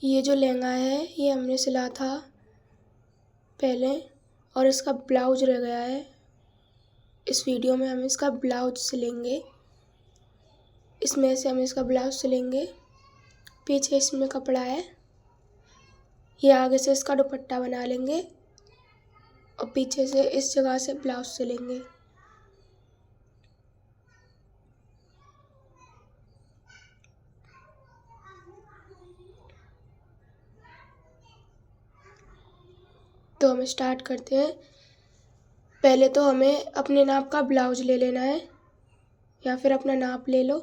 ये जो लहंगा है ये हमने सिला था पहले और इसका ब्लाउज रह गया है। इस वीडियो में हम इसका ब्लाउज सिलेंगे। इसमें से हम इसका ब्लाउज सिलेंगे। पीछे इसमें कपड़ा है, ये आगे से इसका दुपट्टा बना लेंगे और पीछे से इस जगह से ब्लाउज सिलेंगे। तो हम स्टार्ट करते हैं। पहले तो हमें अपने नाप का ब्लाउज ले लेना है या फिर अपना नाप ले लो।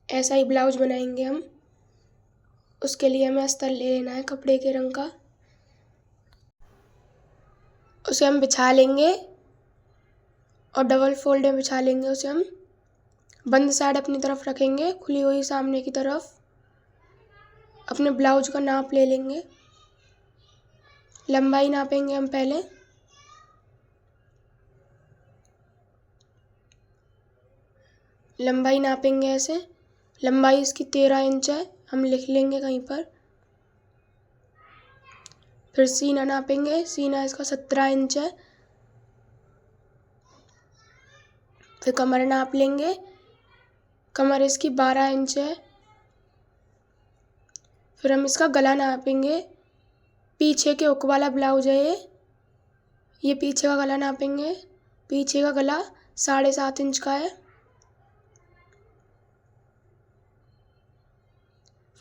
ऐसा ही ब्लाउज बनाएंगे हम। उसके लिए हमें अस्तर ले लेना है कपड़े के रंग का। उसे हम बिछा लेंगे और डबल फोल्ड में बिछा लेंगे उसे हम। बंद साइड अपनी तरफ रखेंगे, खुली हुई सामने की तरफ। अपने ब्लाउज का नाप ले लेंगे। लंबाई नापेंगे हम पहले। लंबाई नापेंगे ऐसे। लंबाई इसकी 13 इंच है, हम लिख लेंगे कहीं पर। फिर सीना नापेंगे, सीना इसका 17 इंच है। फिर कमर नाप लेंगे, कमर इसकी 12 इंच है। फिर हम इसका गला नापेंगे। पीछे के हुक वाला ब्लाउज है ये पीछे का गला नापेंगे। पीछे का गला 7.5 इंच का है।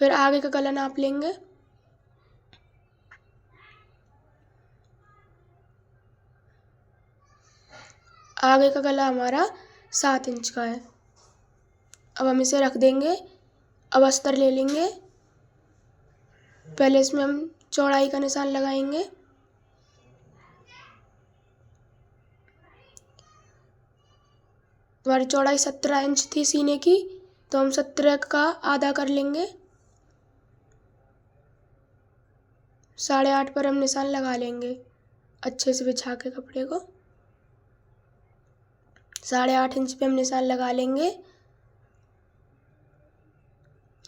फिर आगे का गला नाप लेंगे। आगे का गला हमारा 7 इंच का है। अब हम इसे रख देंगे। अब अस्तर ले लेंगे। पहले इसमें हम चौड़ाई का निशान लगाएंगे। हमारी चौड़ाई 17 इंच थी सीने की, तो हम 17 का आधा कर लेंगे। 8.5 पर हम निशान लगा लेंगे अच्छे से बिछा के कपड़े को। 8.5 इंच पे हम निशान लगा लेंगे।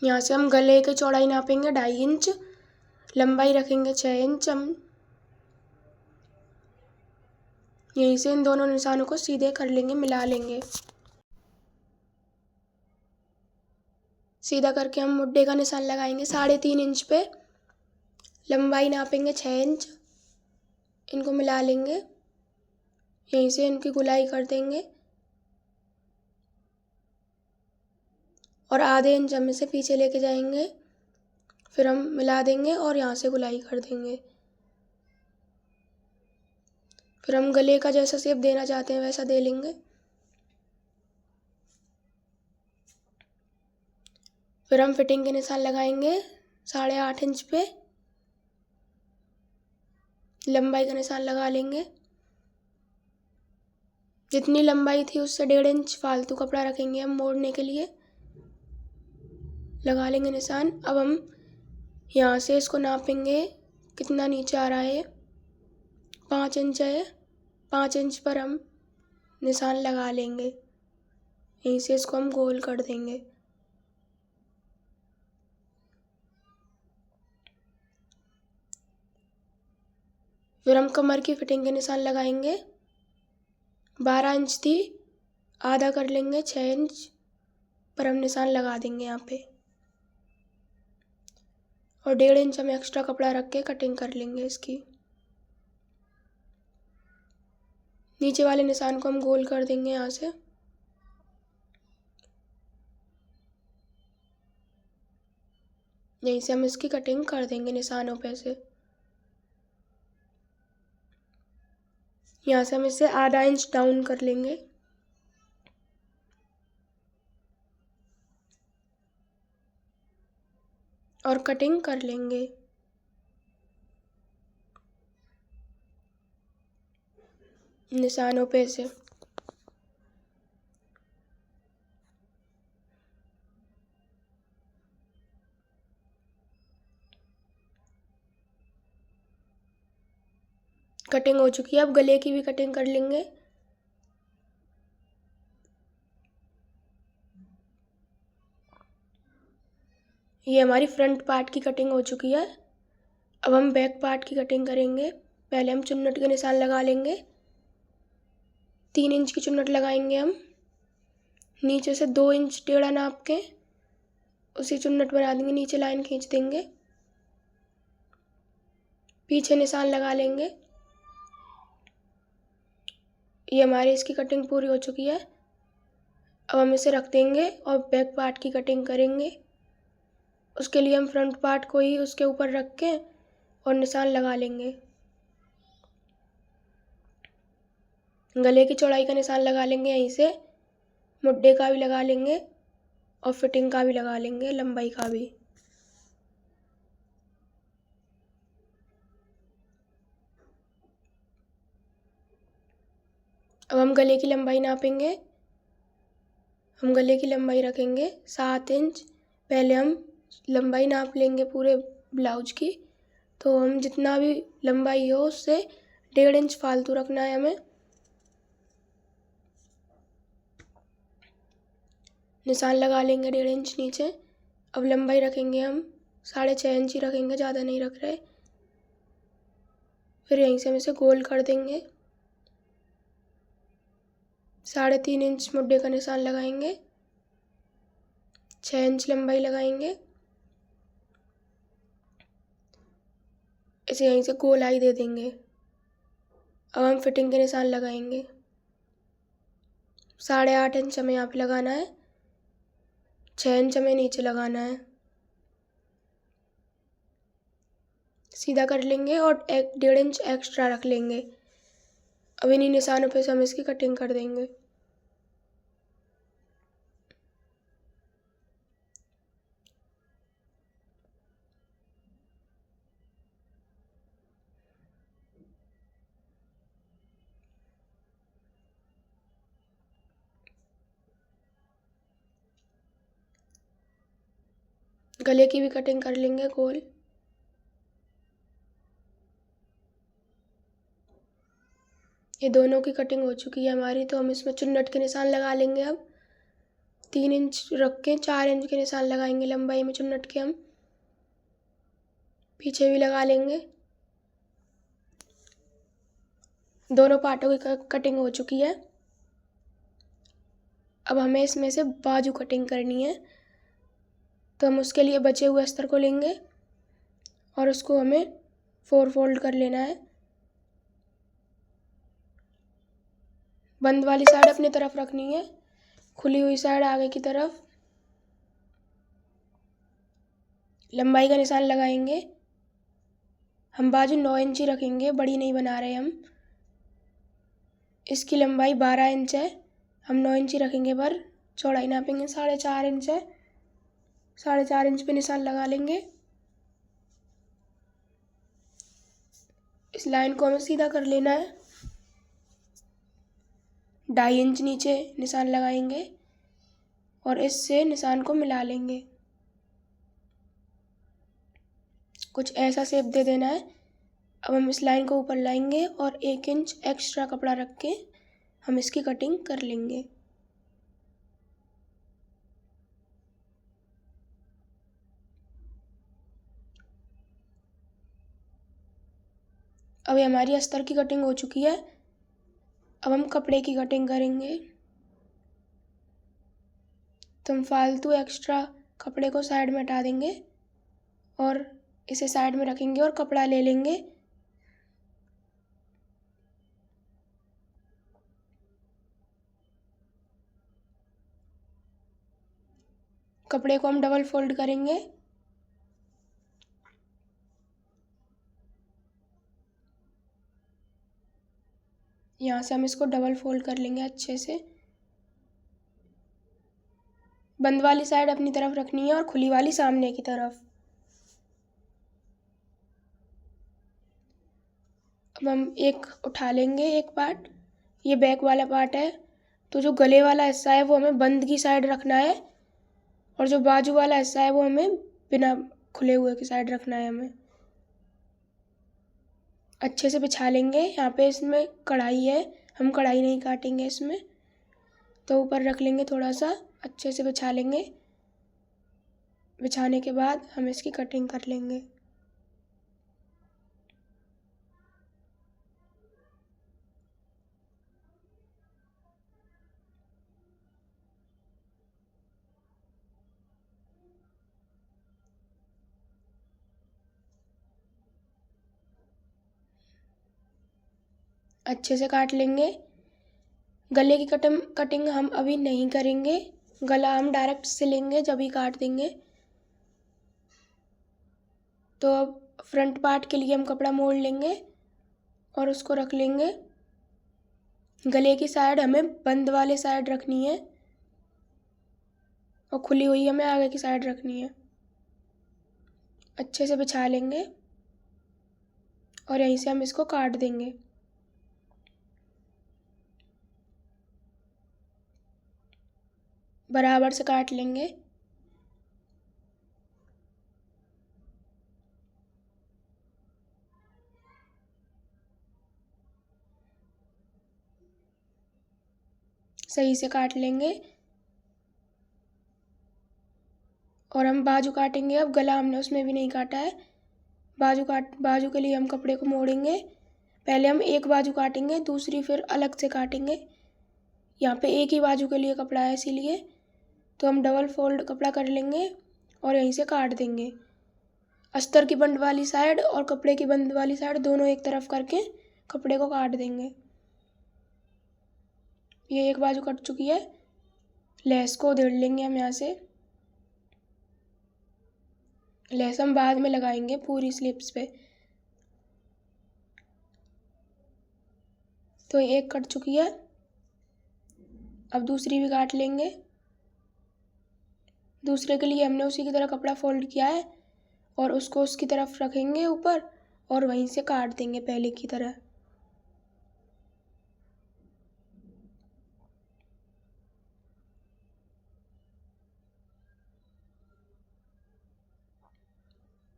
यहाँ से हम गले की चौड़ाई नापेंगे 2.5 इंच। लंबाई रखेंगे 6 इंच। हम यहीं से इन दोनों निशानों को सीधे कर लेंगे, मिला लेंगे। सीधा करके हम मुड्ढे का निशान लगाएंगे 3.5 इंच पे। लंबाई नापेंगे 6 इंच। इनको मिला लेंगे, यहीं से इनकी गुलाई कर देंगे और आधे इंच हम इसे पीछे लेके जाएंगे। फिर हम मिला देंगे और यहाँ से गुलाई कर देंगे। फिर हम गले का जैसा शेप देना चाहते हैं वैसा दे लेंगे। फिर हम फिटिंग के निशान लगाएंगे 8.5 इंच पे। लंबाई का निशान लगा लेंगे। जितनी लंबाई थी उससे 1.5 इंच फालतू कपड़ा रखेंगे हम मोड़ने के लिए। लगा लेंगे निशान। अब हम यहाँ से इसको नापेंगे कितना नीचे आ रहा है। 5 इंच है। 5 इंच पर हम निशान लगा लेंगे। यहीं से इसको हम गोल कर देंगे। फिर हम कमर की फिटिंग के निशान लगाएंगे। 12 इंच थी, आधा कर लेंगे 6 इंच पर हम निशान लगा देंगे यहाँ पे। और 1.5 इंच हम एक्स्ट्रा कपड़ा रख के कटिंग कर लेंगे इसकी। नीचे वाले निशान को हम गोल कर देंगे यहाँ से। यहीं से हम इसकी कटिंग कर देंगे निशानों पे से। यहाँ से हम इसे आधा इंच डाउन कर लेंगे। और कटिंग कर लेंगे। निशानों पे से कटिंग हो चुकी है। अब गले की भी कटिंग कर लेंगे। ये हमारी फ्रंट पार्ट की कटिंग हो चुकी है। अब हम बैक पार्ट की कटिंग करेंगे। पहले हम चुन्नट के निशान लगा लेंगे। 3 इंच की चुन्नट लगाएंगे हम। नीचे से 2 इंच टेढ़ा नाप के उसी चुन्नट बना देंगे, नीचे लाइन खींच देंगे। पीछे निशान लगा लेंगे। ये हमारी इसकी कटिंग पूरी हो चुकी है। अब हम इसे रख देंगे और बैक पार्ट की कटिंग करेंगे। उसके लिए हम फ्रंट पार्ट को ही उसके ऊपर रख के और निशान लगा लेंगे। गले की चौड़ाई का निशान लगा लेंगे यहीं से, मुड्ढे का भी लगा लेंगे और फिटिंग का भी लगा लेंगे, लंबाई का भी। अब हम गले की लंबाई नापेंगे। हम गले की लंबाई रखेंगे 7 इंच। पहले हम लंबाई नाप लेंगे पूरे ब्लाउज की। तो हम जितना भी लंबाई हो उससे 1.5 इंच फालतू रखना है हमें। निशान लगा लेंगे 1.5 इंच नीचे। अब लंबाई रखेंगे हम 6.5 इंच ही रखेंगे, ज़्यादा नहीं रख रहे। फिर यहीं से हम इसे गोल कर देंगे। 3.5 इंच मुड्ढे का निशान लगाएंगे। 6 इंच लंबाई लगाएंगे। इसे यहीं से गोलाई दे देंगे। अब हम फिटिंग के निशान लगाएंगे। 8.5 इंच हमें यहाँ पे लगाना है। 6 इंच हमें नीचे लगाना है। सीधा कर लेंगे और 1.5 इंच एक्स्ट्रा रख लेंगे। अब इन्हीं निशानों पे से हम इसकी कटिंग कर देंगे। गले की भी कटिंग कर लेंगे गोल। ये दोनों की कटिंग हो चुकी है हमारी। तो हम इसमें चुन्नट के निशान लगा लेंगे। अब 3 इंच रख के 4 इंच के निशान लगाएंगे लंबाई में चुन्नट के। हम पीछे भी लगा लेंगे। दोनों पार्टों की कटिंग हो चुकी है। अब हमें इसमें से बाजू कटिंग करनी है। तो हम उसके लिए बचे हुए अस्तर को लेंगे और उसको हमें 4 फोल्ड कर लेना है। बंद वाली साइड अपनी तरफ रखनी है, खुली हुई साइड आगे की तरफ। लंबाई का निशान लगाएंगे। हम बाजू 9 इंच ही रखेंगे, बड़ी नहीं बना रहे हम। इसकी लंबाई 12 इंच है, हम 9 इंच ही रखेंगे। पर चौड़ाई नापेंगे 4.5 इंच है। 4.5 इंच पे निशान लगा लेंगे। इस लाइन को हमें सीधा कर लेना है। 2.5 इंच नीचे निशान लगाएंगे और इससे निशान को मिला लेंगे। कुछ ऐसा शेप दे देना है। अब हम इस लाइन को ऊपर लाएंगे और 1 इंच एक्स्ट्रा कपड़ा रख के हम इसकी कटिंग कर लेंगे। अब हमारी अस्तर की कटिंग हो चुकी है। अब हम कपड़े की कटिंग करेंगे। तो हम फालतू एक्स्ट्रा कपड़े को साइड में हटा देंगे और इसे साइड में रखेंगे और कपड़ा ले लेंगे। कपड़े को हम डबल फोल्ड करेंगे। यहाँ से हम इसको डबल फोल्ड कर लेंगे अच्छे से। बंद वाली साइड अपनी तरफ रखनी है और खुली वाली सामने की तरफ। अब हम एक उठा लेंगे, एक पार्ट। ये बैक वाला पार्ट है, तो जो गले वाला हिस्सा है वो हमें बंद की साइड रखना है और जो बाजू वाला हिस्सा है वो हमें बिना खुले हुए की साइड रखना है। हमें अच्छे से बिछा लेंगे। यहाँ पे इसमें कढ़ाई है, हम कढ़ाई नहीं काटेंगे इसमें, तो ऊपर रख लेंगे थोड़ा सा, अच्छे से बिछा लेंगे। बिछाने के बाद हम इसकी कटिंग कर लेंगे। अच्छे से काट लेंगे। गले की कटिंग हम अभी नहीं करेंगे, गला हम डायरेक्ट सिलेंगे जब ही काट देंगे। तो अब फ्रंट पार्ट के लिए हम कपड़ा मोड़ लेंगे और उसको रख लेंगे। गले की साइड हमें बंद वाले साइड रखनी है और खुली हुई हमें आगे की साइड रखनी है। अच्छे से बिछा लेंगे और यहीं से हम इसको काट देंगे। बराबर से काट लेंगे। सही से काट लेंगे और हम बाजू काटेंगे। अब गला हमने उसमें भी नहीं काटा है। बाजू के लिए हम कपड़े को मोड़ेंगे। पहले हम एक बाजू काटेंगे, दूसरी फिर अलग से काटेंगे। यहाँ पे एक ही बाजू के लिए कपड़ा है, इसीलिए तो हम डबल फोल्ड कपड़ा कर लेंगे और यहीं से काट देंगे। अस्तर की बंद वाली साइड और कपड़े की बंद वाली साइड दोनों एक तरफ करके कपड़े को काट देंगे। ये एक बाजू कट चुकी है। लेस को उधेड़ लेंगे हम यहाँ से। लेस हम बाद में लगाएंगे पूरी स्लीव्स पे। तो एक कट चुकी है, अब दूसरी भी काट लेंगे। दूसरे के लिए हमने उसी की तरह कपड़ा फोल्ड किया है और उसको उसकी तरफ रखेंगे ऊपर और वहीं से काट देंगे पहले की तरह।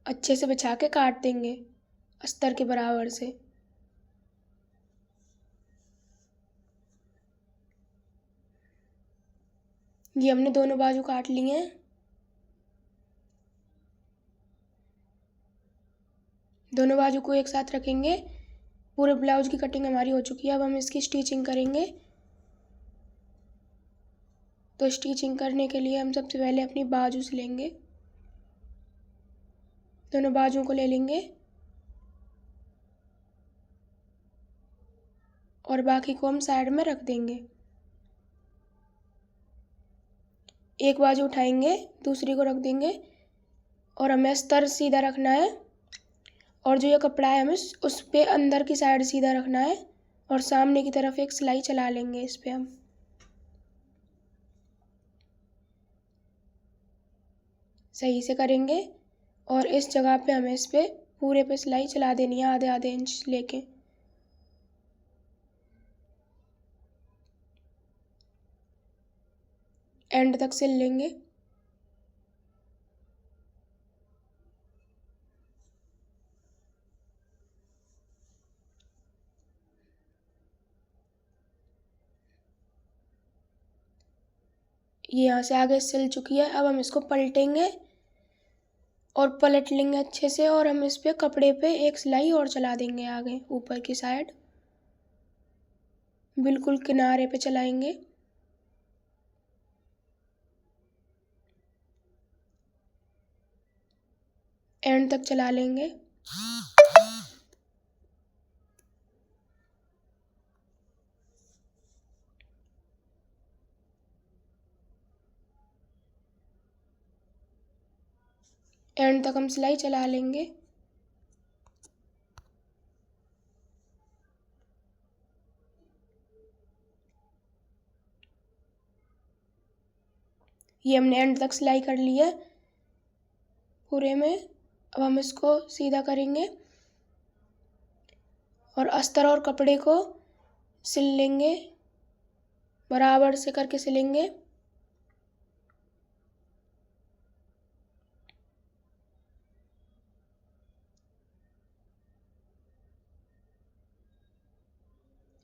अच्छे से बिछा के काट देंगे अस्तर के बराबर से। ये हमने दोनों बाजू काट ली हैं। दोनों बाजू को एक साथ रखेंगे। पूरे ब्लाउज की कटिंग हमारी हो चुकी है। अब हम इसकी स्टिचिंग करेंगे। तो स्टिचिंग करने के लिए हम सबसे पहले अपनी बाजू सिलेंगे। दोनों बाजुओं को ले लेंगे और बाकी को हम साइड में रख देंगे। एक बाजू उठाएंगे, दूसरी को रख देंगे और हमें अस्तर सीधा रखना है और जो ये कपड़ा है हमें उस पे अंदर की साइड सीधा रखना है और सामने की तरफ एक सिलाई चला लेंगे। इस पे हम सही से करेंगे और इस जगह पे हमें इस पे पूरे पे सिलाई चला देनी है, आधे आधे इंच लेके। एंड तक सिल लेंगे। ये यहाँ से आगे सिल चुकी है। अब हम इसको पलटेंगे और पलट लेंगे अच्छे से और हम इस पे कपड़े पे एक सिलाई और चला देंगे आगे ऊपर की साइड, बिल्कुल किनारे पे चलाएंगे। एंड तक चला लेंगे। एंड तक हम सिलाई चला लेंगे। ये हमने एंड तक सिलाई कर ली है पूरे में। अब हम इसको सीधा करेंगे और अस्तर और कपड़े को सिल लेंगे, बराबर से करके सिलेंगे।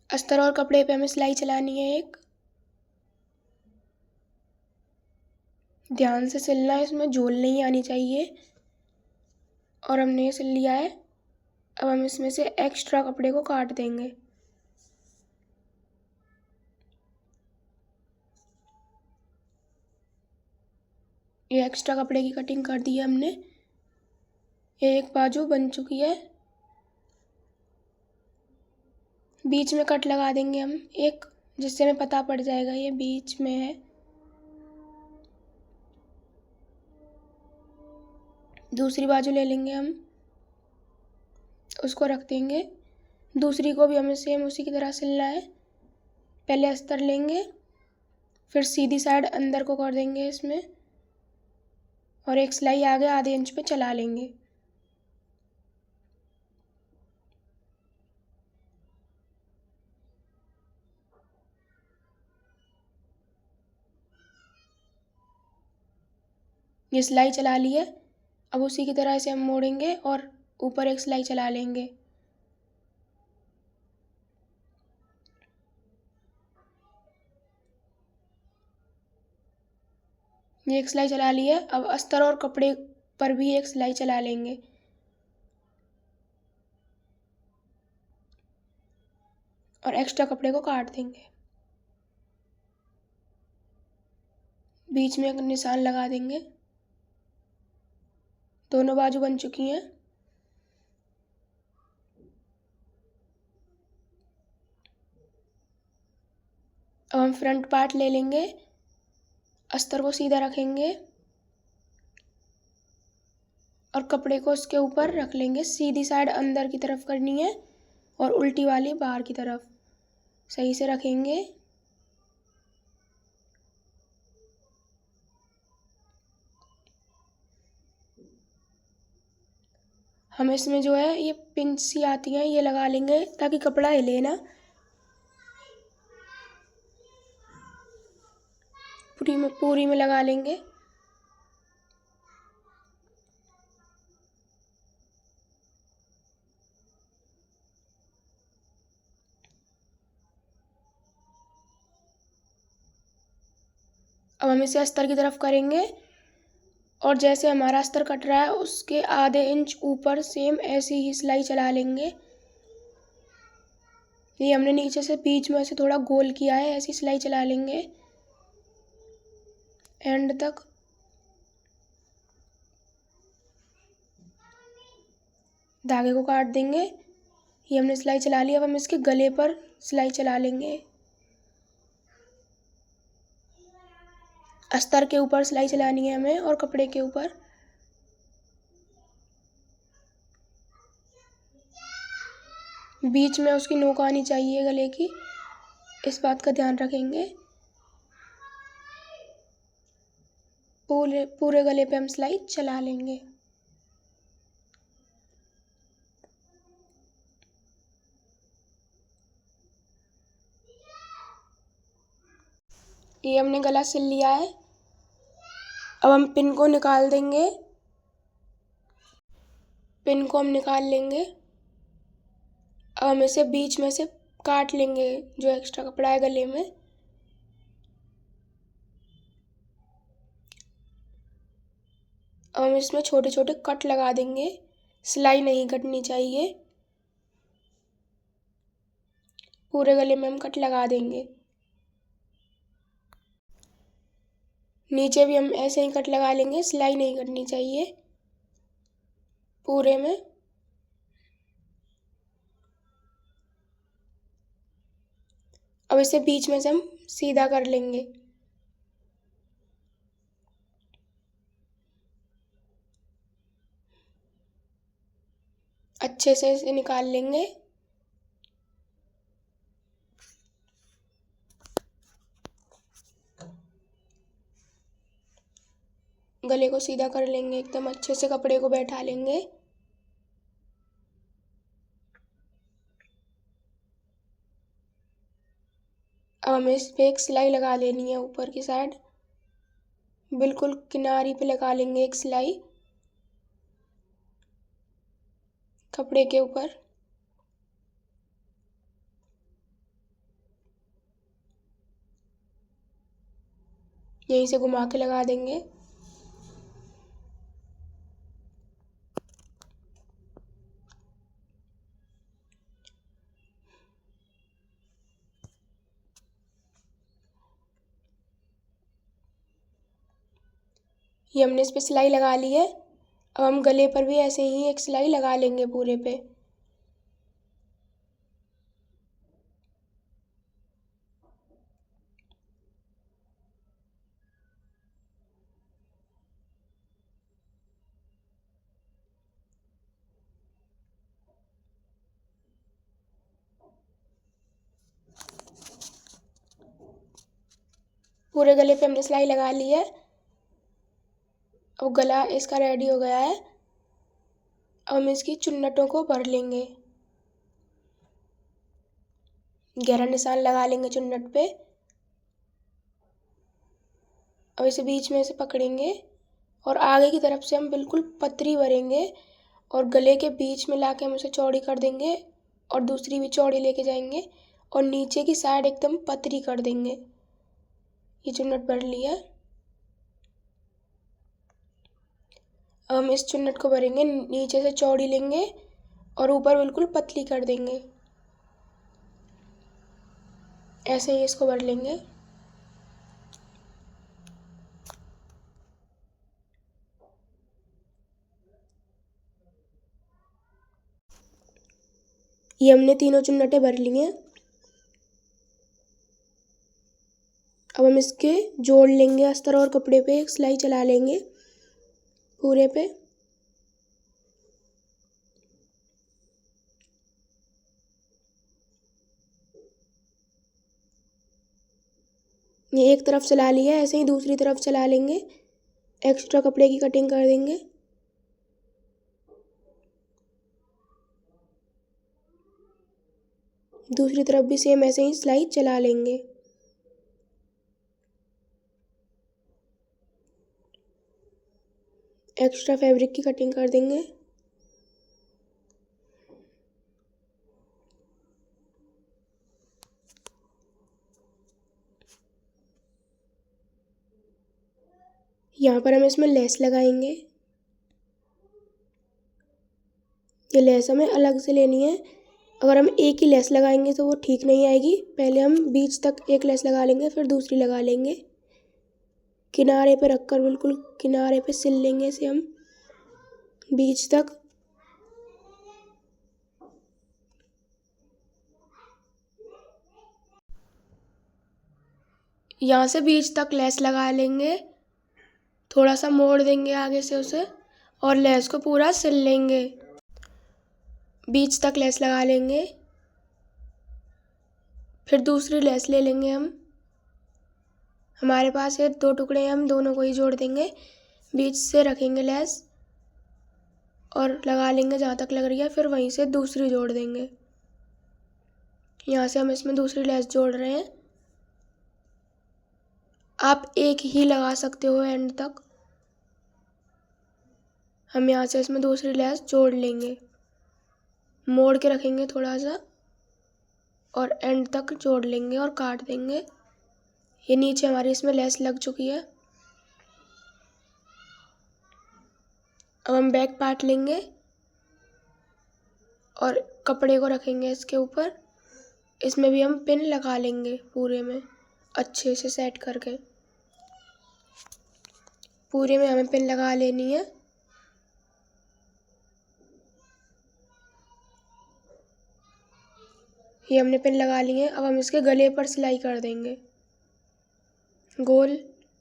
अस्तर और कपड़े पे हमें सिलाई चलानी है एक। ध्यान से सिलना है, इसमें झोल नहीं आनी चाहिए। और हमने ये सिल लिया है। अब हम इसमें से एक्स्ट्रा कपड़े को काट देंगे। ये एक्स्ट्रा कपड़े की कटिंग कर दी है हमने। ये एक बाजू बन चुकी है। बीच में कट लगा देंगे हम एक, जिससे हमें पता पड़ जाएगा ये बीच में है। दूसरी बाजू ले लेंगे हम, उसको रख देंगे। दूसरी को भी हमें सेम उसी की तरह सिलना है। पहले अस्तर लेंगे, फिर सीधी साइड अंदर को कर देंगे इसमें, और एक सिलाई आगे आधे इंच पे चला लेंगे। ये सिलाई चला ली है। अब उसी की तरह इसे हम मोड़ेंगे और ऊपर एक सिलाई चला लेंगे। ये एक सिलाई चला ली है। अब अस्तर और कपड़े पर भी एक सिलाई चला लेंगे। और एक्स्ट्रा कपड़े को काट देंगे। बीच में एक निशान लगा देंगे। दोनों बाजू बन चुकी हैं। अब हम फ्रंट पार्ट ले लेंगे, अस्तर को सीधा रखेंगे और कपड़े को उसके ऊपर रख लेंगे। सीधी साइड अंदर की तरफ करनी है और उल्टी वाली बाहर की तरफ। सही से रखेंगे। हम इसमें जो है ये पिन सी आती हैं, ये लगा लेंगे ताकि कपड़ा हिले ना। पूरी में लगा लेंगे। अब हम इसे अस्तर की तरफ करेंगे और जैसे हमारा अस्तर कट रहा है उसके आधे इंच ऊपर सेम ऐसी ही सिलाई चला लेंगे। ये हमने नीचे से बीच में से थोड़ा गोल किया है, ऐसी सिलाई चला लेंगे एंड तक। धागे को काट देंगे। ये हमने सिलाई चला ली। अब हम इसके गले पर सिलाई चला लेंगे। अस्तर के ऊपर सिलाई चलानी है हमें और कपड़े के ऊपर। बीच में उसकी नोक आनी चाहिए गले की, इस बात का ध्यान रखेंगे। पूरे गले पे हम सिलाई चला लेंगे। ये हमने गला सिल लिया है। अब हम पिन को निकाल देंगे। पिन को हम निकाल लेंगे। अब हम इसे बीच में से काट लेंगे, जो एक्स्ट्रा कपड़ा है गले में। अब हम इसमें छोटे छोटे कट लगा देंगे। सिलाई नहीं कटनी चाहिए। पूरे गले में हम कट लगा देंगे। नीचे भी हम ऐसे ही कट लगा लेंगे, सिलाई नहीं करनी चाहिए पूरे में। अब इसे बीच में से हम सीधा कर लेंगे। अच्छे से इसे निकाल लेंगे। गले को सीधा कर लेंगे, एकदम अच्छे से कपड़े को बैठा लेंगे। अब हमें इस पे एक सिलाई लगा लेनी है ऊपर की साइड। बिल्कुल किनारी पे लगा लेंगे एक सिलाई कपड़े के ऊपर। यहीं से घुमा के लगा देंगे। ये हमने इस पे सिलाई लगा ली है। अब हम गले पर भी ऐसे ही एक सिलाई लगा लेंगे पूरे पे। पूरे गले पे हमने सिलाई लगा ली है। अब गला इसका रेडी हो गया है। अब हम इसकी चुन्नटों को भर लेंगे। गहरा निशान लगा लेंगे चुन्नट पे। अब इसे बीच में से पकड़ेंगे और आगे की तरफ से हम बिल्कुल पतरी भरेंगे और गले के बीच में लाके हम उसे चौड़ी कर देंगे और दूसरी भी चौड़ी लेके जाएंगे और नीचे की साइड एकदम पतरी कर देंगे। ये चुन्नट भर लिया। अब हम इस चुन्नट को भरेंगे, नीचे से चौड़ी लेंगे और ऊपर बिल्कुल पतली कर देंगे। ऐसे ही इसको भर लेंगे। ये हमने तीनों चुन्नटें भर ली हैं। अब हम इसके जोड़ लेंगे अस्तर और कपड़े पे एक सिलाई चला लेंगे पूरे पे। ये एक तरफ चला लिया, ऐसे ही दूसरी तरफ चला लेंगे। एक्स्ट्रा कपड़े की कटिंग कर देंगे। दूसरी तरफ भी सेम ऐसे ही सिलाई चला लेंगे। एक्स्ट्रा फैब्रिक की कटिंग कर देंगे। यहाँ पर हम इसमें लेस लगाएंगे। ये लेस हमें अलग से लेनी है। अगर हम एक ही लेस लगाएंगे तो वो ठीक नहीं आएगी। पहले हम बीच तक एक लेस लगा लेंगे, फिर दूसरी लगा लेंगे। किनारे पे रखकर बिल्कुल किनारे पे सिल लेंगे इसे हम बीच तक। यहाँ से बीच तक लेस लगा लेंगे, थोड़ा सा मोड़ देंगे आगे से उसे और लेस को पूरा सिल लेंगे। बीच तक लेस लगा लेंगे, फिर दूसरी लेस ले लेंगे हम। हमारे पास ये दो टुकड़े हैं, हम दोनों को ही जोड़ देंगे। बीच से रखेंगे लेस और लगा लेंगे जहाँ तक लग रही है, फिर वहीं से दूसरी जोड़ देंगे। यहाँ से हम इसमें दूसरी लेस जोड़ रहे हैं। आप एक ही लगा सकते हो एंड तक। हम यहाँ से इसमें दूसरी लेस जोड़ लेंगे, मोड़ के रखेंगे थोड़ा सा और एंड तक जोड़ लेंगे और काट देंगे। ये नीचे हमारी इसमें लेस लग चुकी है। अब हम बैक पार्ट लेंगे और कपड़े को रखेंगे इसके ऊपर। इसमें भी हम पिन लगा लेंगे पूरे में अच्छे से सेट करके। पूरे में हमें पिन लगा लेनी है। ये हमने पिन लगा ली है। अब हम इसके गले पर सिलाई कर देंगे, गोल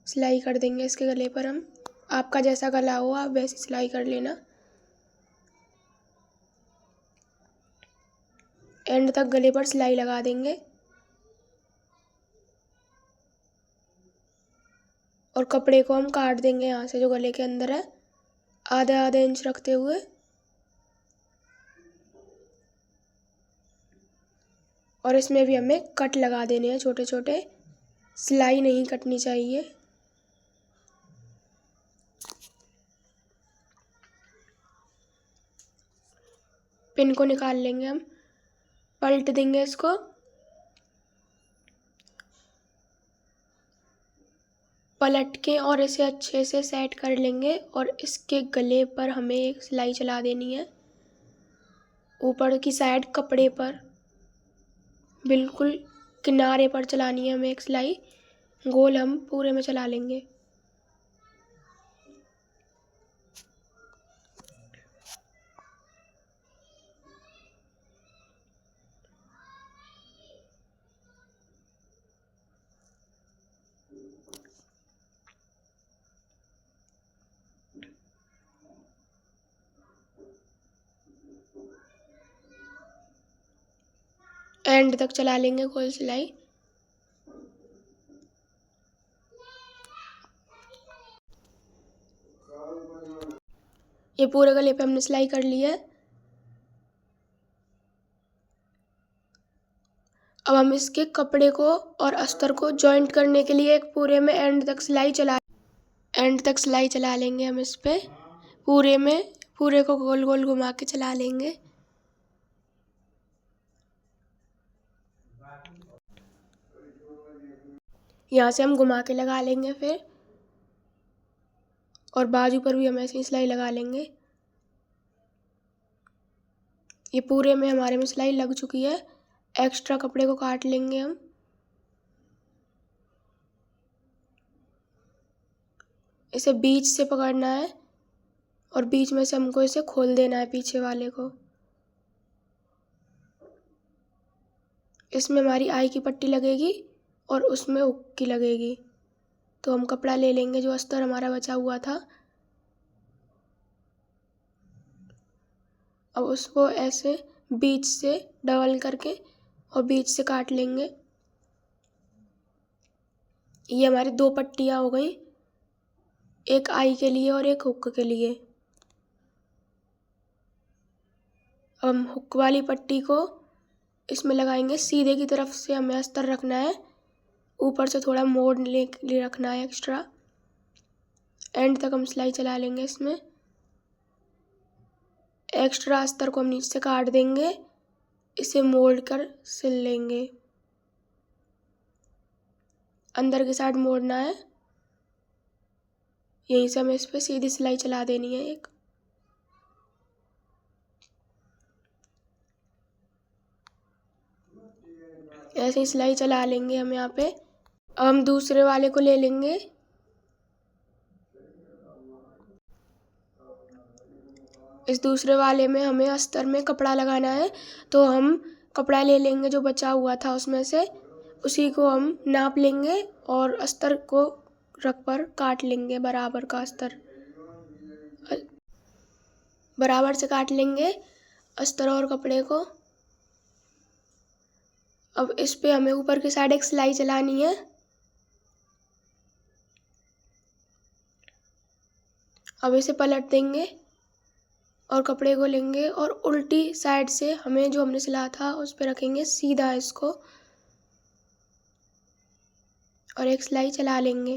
सिलाई कर देंगे इसके गले पर हम। आपका जैसा गला हो आप वैसी सिलाई कर लेना। एंड तक गले पर सिलाई लगा देंगे और कपड़े को हम काट देंगे यहाँ से जो गले के अंदर है, आधा आधा इंच रखते हुए। और इसमें भी हमें कट लगा देने हैं छोटे छोटे, सिलाई नहीं कटनी चाहिए। पिन को निकाल लेंगे हम, पलट देंगे इसको। पलट के और इसे अच्छे से सेट कर लेंगे और इसके गले पर हमें एक सिलाई चला देनी है ऊपर की साइड कपड़े पर, बिल्कुल किनारे पर चलानी है हमें एक सिलाई। गोल हम पूरे में चला लेंगे। एंड तक चला लेंगे गोल सिलाई। ये पूरे गले पे हमने सिलाई कर ली है। अब हम इसके कपड़े को और अस्तर को जॉइंट करने के लिए एक पूरे में एंड तक सिलाई चला लेंगे। हम इस पे पूरे को गोल गोल घुमा के चला लेंगे। यहाँ से हम घुमा के लगा लेंगे फिर, और बाजू पर भी हम ऐसे ही सिलाई लगा लेंगे। ये पूरे में हमारे में सिलाई लग चुकी है। एक्स्ट्रा कपड़े को काट लेंगे हम। इसे बीच से पकड़ना है और बीच में से हमको इसे खोल देना है पीछे वाले को। इसमें हमारी आई की पट्टी लगेगी और उसमें हुक की लगेगी। तो हम कपड़ा ले लेंगे जो अस्तर हमारा बचा हुआ था। अब उसको ऐसे बीच से डबल करके और बीच से काट लेंगे। ये हमारी 2 पट्टियाँ हो गई, एक आई के लिए और एक हुक के लिए। अब हम हुक वाली पट्टी को इसमें लगाएंगे। सीधे की तरफ से हमें अस्तर रखना है, ऊपर से थोड़ा मोड़ ले रखना है एक्स्ट्रा। एंड तक हम सिलाई चला लेंगे। इसमें एक्स्ट्रा अस्तर को हम नीचे से काट देंगे, इसे मोड़ कर सिल लेंगे। अंदर की साइड मोड़ना है, यहीं से हमें इस पर सीधी सिलाई चला देनी है एक। ऐसे ही सिलाई चला लेंगे हम यहाँ पे। अब हम दूसरे वाले को ले लेंगे। इस दूसरे वाले में हमें अस्तर में कपड़ा लगाना है, तो हम कपड़ा ले लेंगे जो बचा हुआ था उसमें से, उसी को हम नाप लेंगे और अस्तर को रख पर काट लेंगे। बराबर का अस्तर बराबर से काट लेंगे अस्तर और कपड़े को। अब इस पे हमें ऊपर की साइड एक सिलाई चलानी है। अब इसे पलट देंगे और कपड़े को लेंगे और उल्टी साइड से हमें जो हमने सिला था उस पे रखेंगे सीधा इसको, और एक सिलाई चला लेंगे।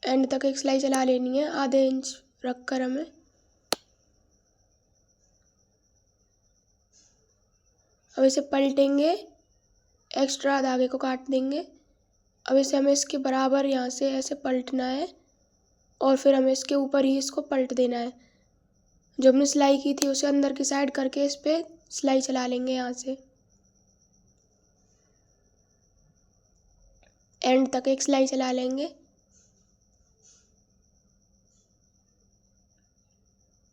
एंड तक एक सिलाई चला लेनी है, आधे इंच रखकर हमें। अब इसे पलटेंगे, एक्स्ट्रा धागे को काट देंगे। अब इसे हमें इसके बराबर यहाँ से ऐसे पलटना है और फिर हमें इसके ऊपर ही इसको पलट देना है। जो हमने सिलाई की थी उसे अंदर की साइड करके इस पे सिलाई चला लेंगे यहाँ से। एंड तक एक सिलाई चला लेंगे।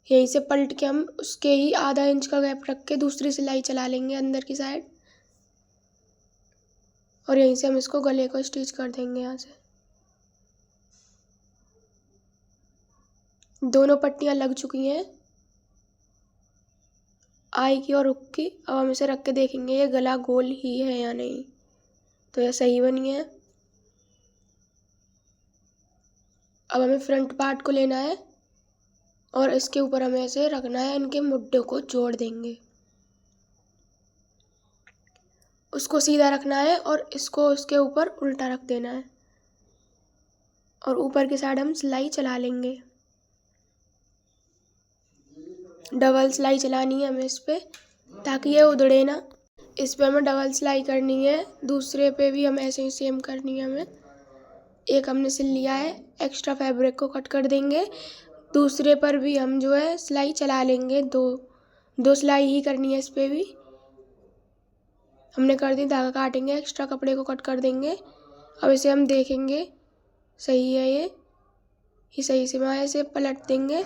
यहीं से पलट के हम उसके ही आधा इंच का गैप रख के दूसरी सिलाई चला लेंगे अंदर की साइड, और यहीं से हम इसको गले को स्टिच कर देंगे। यहाँ से दोनों पट्टियाँ लग चुकी हैं, आई की और हुक की। अब हम इसे रख के देखेंगे ये गला गोल ही है या नहीं। तो यह सही बनी है। अब हमें फ्रंट पार्ट को लेना है और इसके ऊपर हमें ऐसे रखना है, इनके मुड्ढे को जोड़ देंगे। उसको सीधा रखना है और इसको उसके ऊपर उल्टा रख देना है, और ऊपर की साइड हम सिलाई चला लेंगे। डबल सिलाई चलानी है हमें इस पे, ताकि ये उधड़े ना। इस पे हमें डबल सिलाई करनी है, दूसरे पे भी हमें ऐसे ही सेम करनी है। हमें एक हमने सिल लिया है, एक्स्ट्रा फैब्रिक को कट कर देंगे। दूसरे पर भी हम जो है सिलाई चला लेंगे। दो सिलाई ही करनी है इस पे भी। हमने कर दी, धागा काटेंगे, एक्स्ट्रा कपड़े को कट कर देंगे। अब इसे हम देखेंगे सही है ये सही से वहाँ ऐसे पलट देंगे।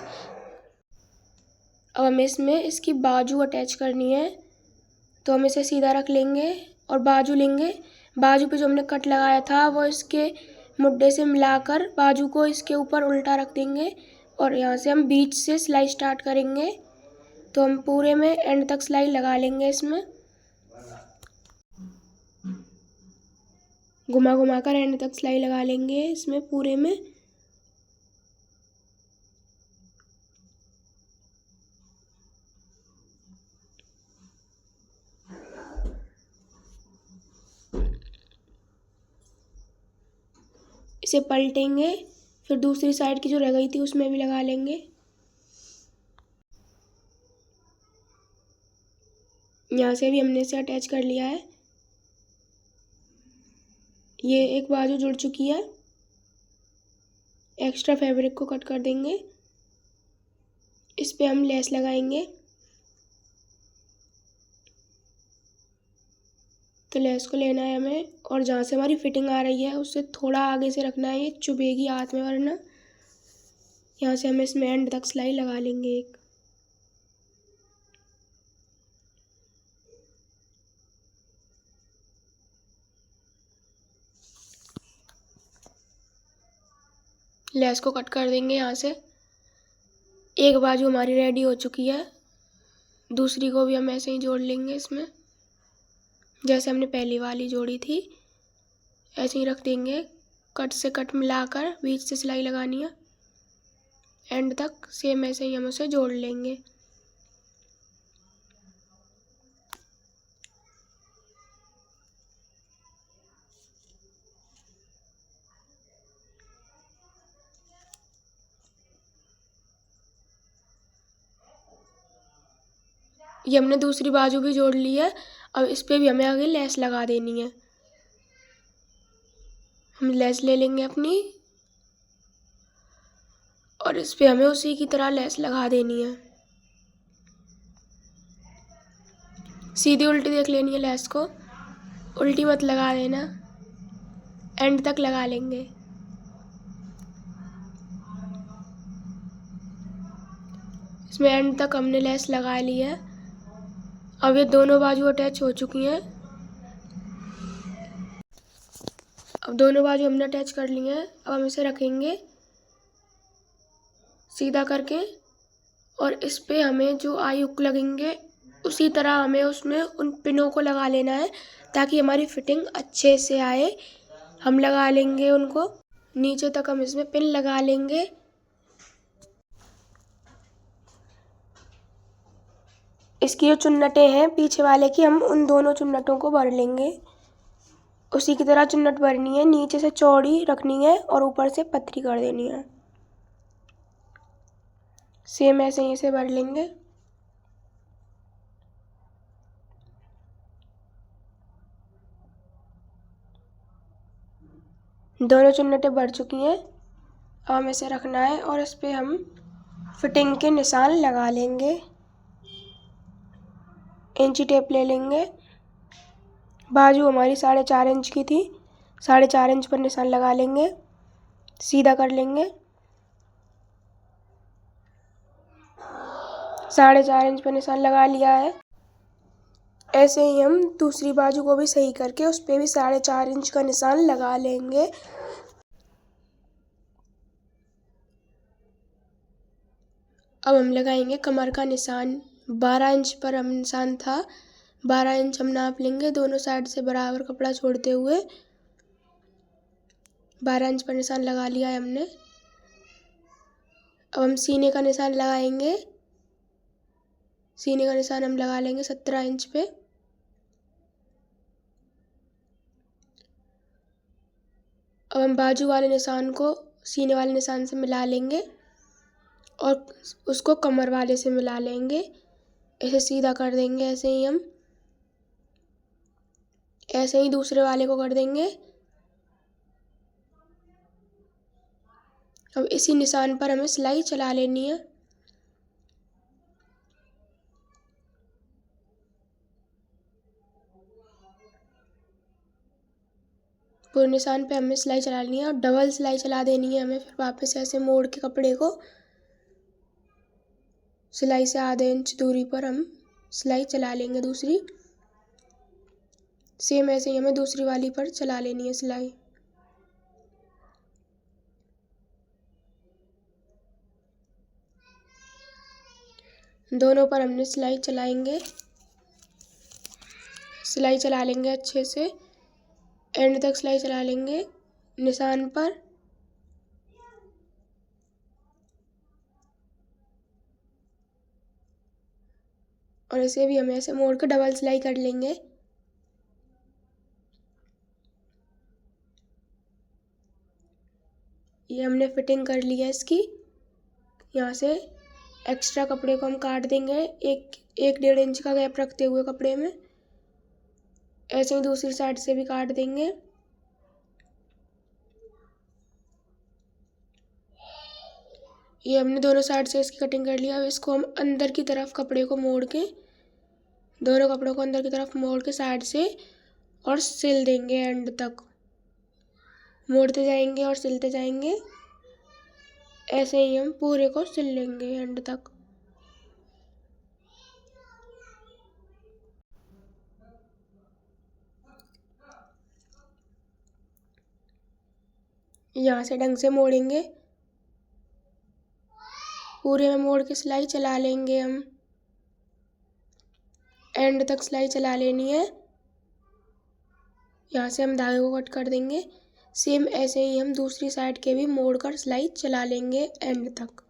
अब हमें इसमें इसकी बाजू अटैच करनी है, तो हम इसे सीधा रख लेंगे और बाजू लेंगे। बाजू पे जो हमने कट लगाया था वो इसके मुड्ढे से मिलाकर बाजू को इसके ऊपर उल्टा रख देंगे, और यहाँ से हम बीच से सिलाई स्टार्ट करेंगे। तो हम पूरे में एंड तक सिलाई लगा लेंगे। इसमें घुमा घुमा कर एंड तक सिलाई लगा लेंगे इसमें पूरे में। इसे पलटेंगे, फिर दूसरी साइड की जो रह गई थी उसमें भी लगा लेंगे। यहाँ से भी हमने इसे अटैच कर लिया है। ये एक बाजू जुड़ चुकी है। एक्स्ट्रा फैब्रिक को कट कर देंगे। इस पे हम लेस लगाएंगे। तो लेस को लेना है हमें, और जहाँ से हमारी फिटिंग आ रही है उससे थोड़ा आगे से रखना है, ये चुभेगी हाथ में वरना। यहाँ से हम इसमें एंड तक सिलाई लगा लेंगे एक। लेस को कट कर देंगे यहाँ से। एक बाजू हमारी रेडी हो चुकी है, दूसरी को भी हम ऐसे ही जोड़ लेंगे इसमें, जैसे हमने पहली वाली जोड़ी थी ऐसे ही रख देंगे। कट से कट मिलाकर बीच से सिलाई लगानी है एंड तक, सेम ऐसे ही हम उसे जोड़ लेंगे। ये हमने दूसरी बाजू भी जोड़ ली है। अब इस पे भी हमें आगे लेस लगा देनी है। हम लेस ले लेंगे अपनी, और इस पे हमें उसी की तरह लेस लगा देनी है। सीधी उल्टी देख लेनी है लेस को, उल्टी मत लगा देना, एंड तक लगा लेंगे। इसमें एंड तक हमने लेस लगा ली है। अब ये दोनों बाजू अटैच हो चुकी हैं। अब दोनों बाजू हमने अटैच कर ली हैं। अब हम इसे रखेंगे सीधा करके, और इस पे हमें जो आई हुक लगेंगे उसी तरह हमें उसमें उन पिनों को लगा लेना है, ताकि हमारी फिटिंग अच्छे से आए। हम लगा लेंगे उनको, नीचे तक हम इसमें पिन लगा लेंगे। इसकी जो चुन्नटें हैं पीछे वाले की, हम उन दोनों चुन्नटों को भर लेंगे। उसी की तरह चुन्नट भरनी है, नीचे से चौड़ी रखनी है और ऊपर से पतली कर देनी है। सेम ऐसे ही इसे भर लेंगे। दोनों चुन्नटें भर चुकी हैं। अब हमें इसे रखना है और इस पे हम फिटिंग के निशान लगा लेंगे। इंची टेप ले लेंगे। बाजू हमारी 4.5 इंच की थी, 4.5 इंच पर निशान लगा लेंगे, सीधा कर लेंगे। 4.5 इंच पर निशान लगा लिया है। ऐसे ही हम दूसरी बाजू को भी सही करके उस पे भी 4.5 इंच का निशान लगा लेंगे। अब हम लगाएंगे कमर का निशान। 12 इंच पर हम निशान था, 12 इंच हम नाप लेंगे दोनों साइड से बराबर कपड़ा छोड़ते हुए। 12 इंच पर निशान लगा लिया है हमने। अब हम सीने का निशान लगाएंगे। सीने का निशान हम लगा लेंगे 17 इंच पे। अब हम बाजू वाले निशान को सीने वाले निशान से मिला लेंगे और उसको कमर वाले से मिला लेंगे। इसे सीधा कर देंगे ऐसे ही हम। ऐसे ही दूसरे वाले को कर देंगे। अब इसी निशान पर हमें सिलाई चला लेनी है। पूरे निशान पे हमें सिलाई चला लेनी है और डबल सिलाई चला देनी है हमें। फिर वापस ऐसे मोड़ के कपड़े को सिलाई से आधे इंच दूरी पर हम सिलाई चला लेंगे दूसरी। सेम ऐसे ही हमें दूसरी वाली पर चला लेनी है सिलाई। दोनों पर हमने सिलाई चलाएंगे, सिलाई चला लेंगे अच्छे से, एंड तक सिलाई चला लेंगे निशान पर। और इसे भी हम ऐसे मोड़ कर डबल सिलाई कर लेंगे। ये हमने फिटिंग कर ली है इसकी। यहाँ से एक्स्ट्रा कपड़े को हम काट देंगे, एक 1.5 इंच का गैप रखते हुए कपड़े में। ऐसे ही दूसरी साइड से भी काट देंगे। ये हमने दोनों साइड से इसकी कटिंग कर लिया। अब इसको हम अंदर की तरफ कपड़े को मोड़ के, दोनों कपड़ों को अंदर की तरफ मोड़ के साइड से और सिल देंगे एंड तक। मोड़ते जाएंगे और सिलते जाएंगे। ऐसे ही हम पूरे को सिल लेंगे एंड तक। यहाँ से ढंग से मोड़ेंगे, पूरे में मोड़ के सिलाई चला लेंगे हम। एंड तक सिलाई चला लेनी है। यहाँ से हम धागे को कट कर देंगे। सेम ऐसे ही हम दूसरी साइड के भी मोड़ कर सिलाई चला लेंगे एंड तक।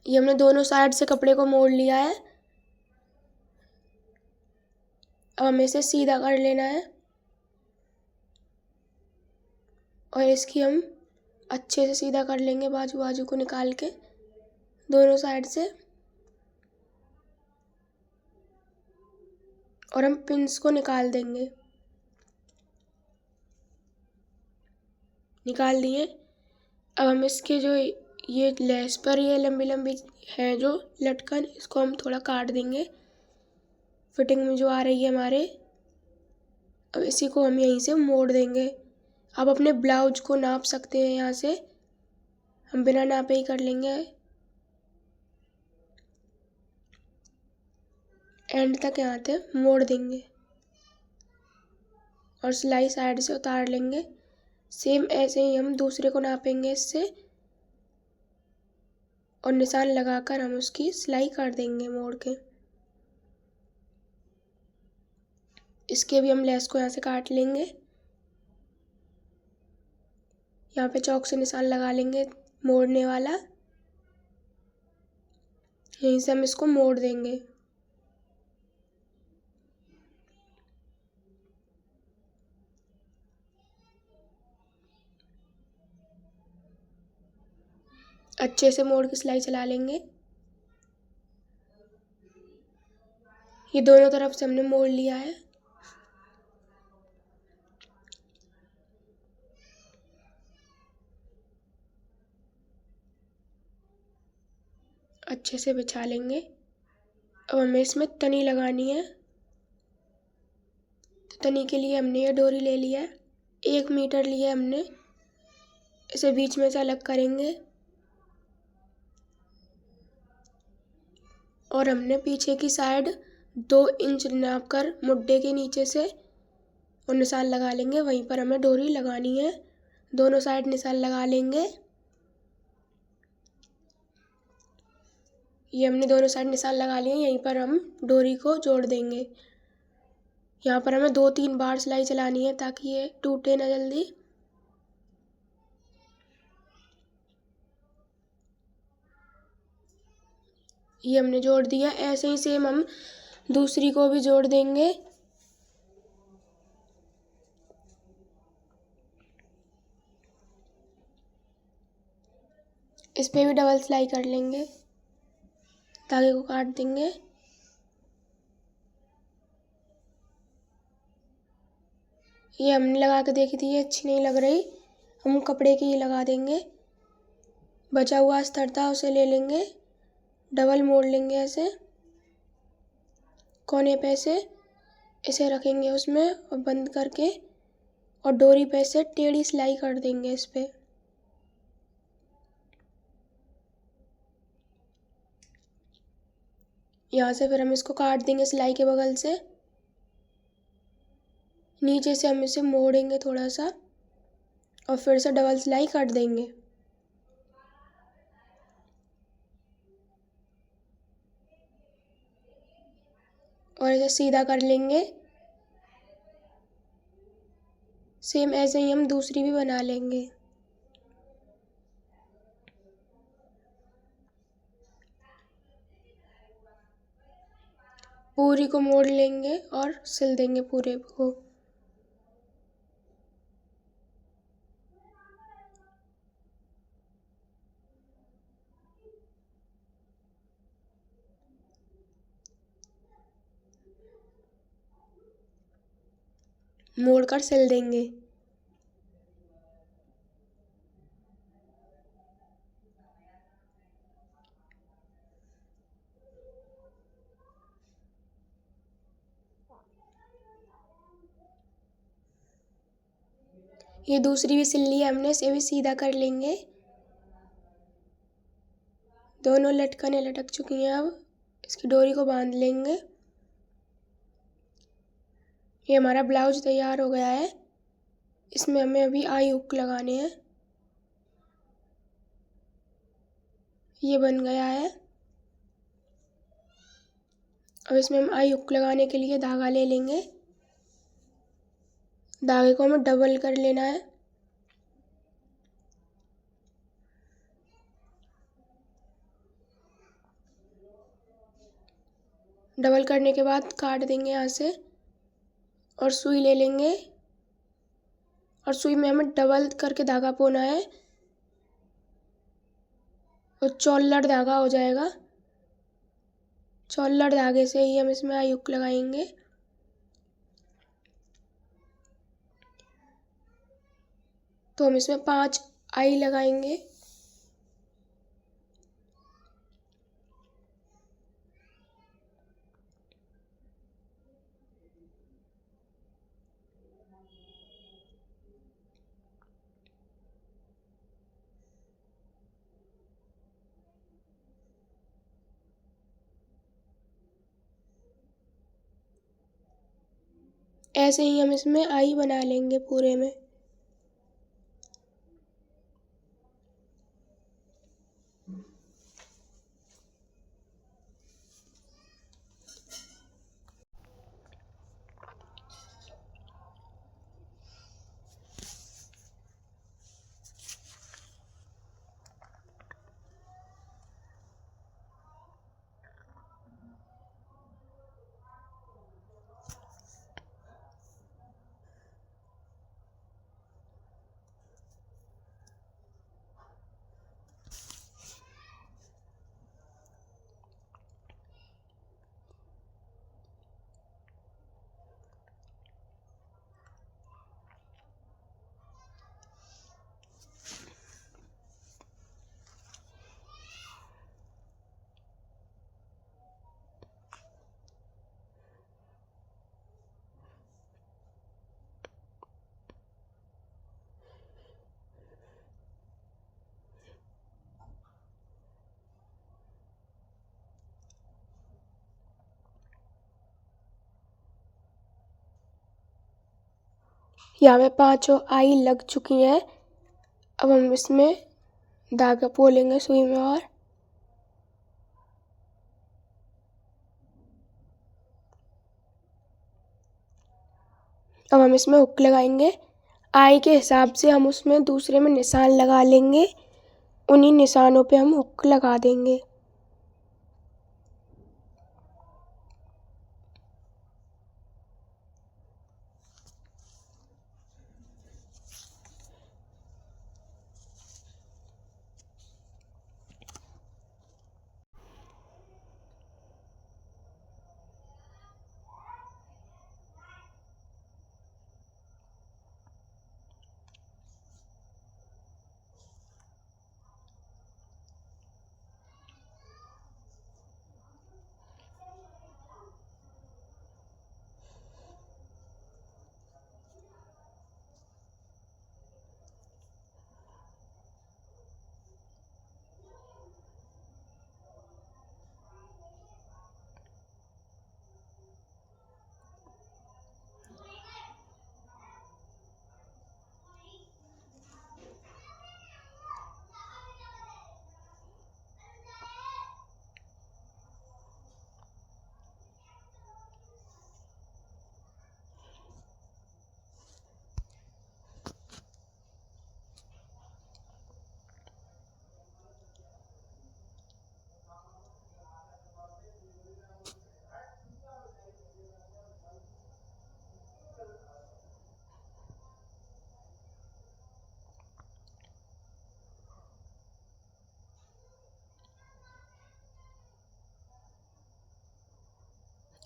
ये हमने दोनों साइड से कपड़े को मोड़ लिया है। अब हमें इसे सीधा कर लेना है और इसकी हम अच्छे से सीधा कर लेंगे, बाजू बाजू को निकाल के दोनों साइड से। और हम पिंस को निकाल देंगे। निकाल दिए। अब हम इसके जो ये लेस पर ये लंबी लंबी है जो लटकन, इसको हम थोड़ा काट देंगे फिटिंग में जो आ रही है हमारे। अब इसी को हम यहीं से मोड़ देंगे। अब अपने ब्लाउज को नाप सकते हैं, यहाँ से हम बिना नापे ही कर लेंगे। एंड तक यहाँ से मोड़ देंगे और सिलाई साइड से उतार लेंगे। सेम ऐसे ही हम दूसरे को नापेंगे इससे और निशान लगाकर हम उसकी सिलाई कर देंगे मोड़ के। इसके भी हम लेस को यहाँ से काट लेंगे। यहाँ पे चौक से निशान लगा लेंगे मोड़ने वाला। यहीं से हम इसको मोड़ देंगे। अच्छे से मोड़ के सिलाई चला लेंगे। ये दोनों तरफ से हमने मोड़ लिया है। अच्छे से बिछा लेंगे। अब हमें इसमें तनी लगानी है। तो तनी के लिए हमने ये डोरी ले लिया है, 1 मीटर लिया हमने। इसे बीच में से अलग करेंगे और हमने पीछे की साइड 2 इंच नाप कर मुड्डे के नीचे से और निशान लगा लेंगे। वहीं पर हमें डोरी लगानी है। दोनों साइड निशान लगा लेंगे। ये हमने दोनों साइड निशान लगा लिए। यहीं पर हम डोरी को जोड़ देंगे। यहाँ पर हमें 2-3 बार सिलाई चलानी है ताकि ये टूटे ना जल्दी। ये हमने जोड़ दिया। ऐसे ही सेम हम दूसरी को भी जोड़ देंगे। इस पे भी डबल सिलाई कर लेंगे, धागे को काट देंगे। ये हमने लगा के देखी थी, ये अच्छी नहीं लग रही, हम कपड़े की ही लगा देंगे। बचा हुआ अस्तर था उसे ले लेंगे, डबल मोड़ लेंगे ऐसे कोने पे से, इसे रखेंगे उसमें और बंद करके और डोरी पे से टेढ़ी सिलाई कर देंगे इस पे। यहाँ से फिर हम इसको काट देंगे सिलाई के बगल से। नीचे से हम इसे मोड़ेंगे थोड़ा सा और फिर से डबल सिलाई काट देंगे। और इसे सीधा कर लेंगे। सेम ऐसे ही हम दूसरी भी बना लेंगे। पूरी को मोड़ लेंगे और सिल देंगे पूरे को। मोड़ कर सिल देंगे। ये दूसरी भी सिल ली है हमने, इसे भी सीधा कर लेंगे। दोनों लटकनें लटक चुकी हैं। अब इसकी डोरी को बांध लेंगे। ये हमारा ब्लाउज तैयार हो गया है। इसमें हमें अभी आई हुक लगाने हैं। ये बन गया है। अब इसमें हम आई हुक लगाने के लिए धागा ले लेंगे। धागे को हमें डबल कर लेना है। डबल करने के बाद काट देंगे यहाँ से और सुई ले लेंगे। और सुई में हमें डबल करके धागा पोना है और चौल्लड़ धागा हो जाएगा। चौल्लड़ धागे से ही हम इसमें आई हुक लगाएंगे। तो हम इसमें 5 आई लगाएंगे। ऐसे ही हम इसमें आई बना लेंगे पूरे में। यहाँ पे 5 आई लग चुकी हैं। अब हम इसमें धागा पोलेंगे सुई में और अब हम इसमें हुक लगाएंगे। आई के हिसाब से हम उसमें दूसरे में निशान लगा लेंगे। उन्हीं निशानों पे हम हुक लगा देंगे।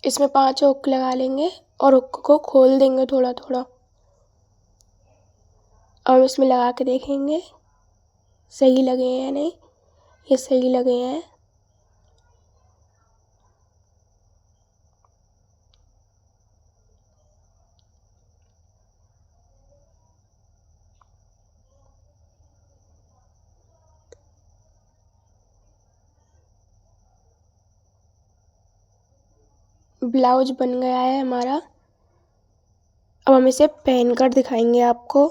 इसमें 5 हुक लगा लेंगे और हुक को खोल देंगे थोड़ा थोड़ा। अब इसमें लगा के देखेंगे सही लगे हैं या नहीं। ये सही लगे हैं। ब्लाउज बन गया है हमारा। अब हम इसे पहन कर दिखाएंगे आपको।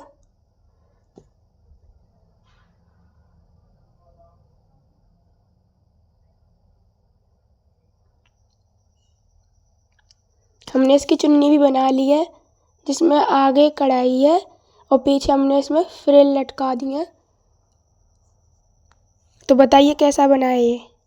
हमने इसकी चुन्नी भी बना ली है, जिसमें आगे कढ़ाई है और पीछे हमने इसमें फ्रिल लटका दी है। तो बताइए कैसा बना है ये।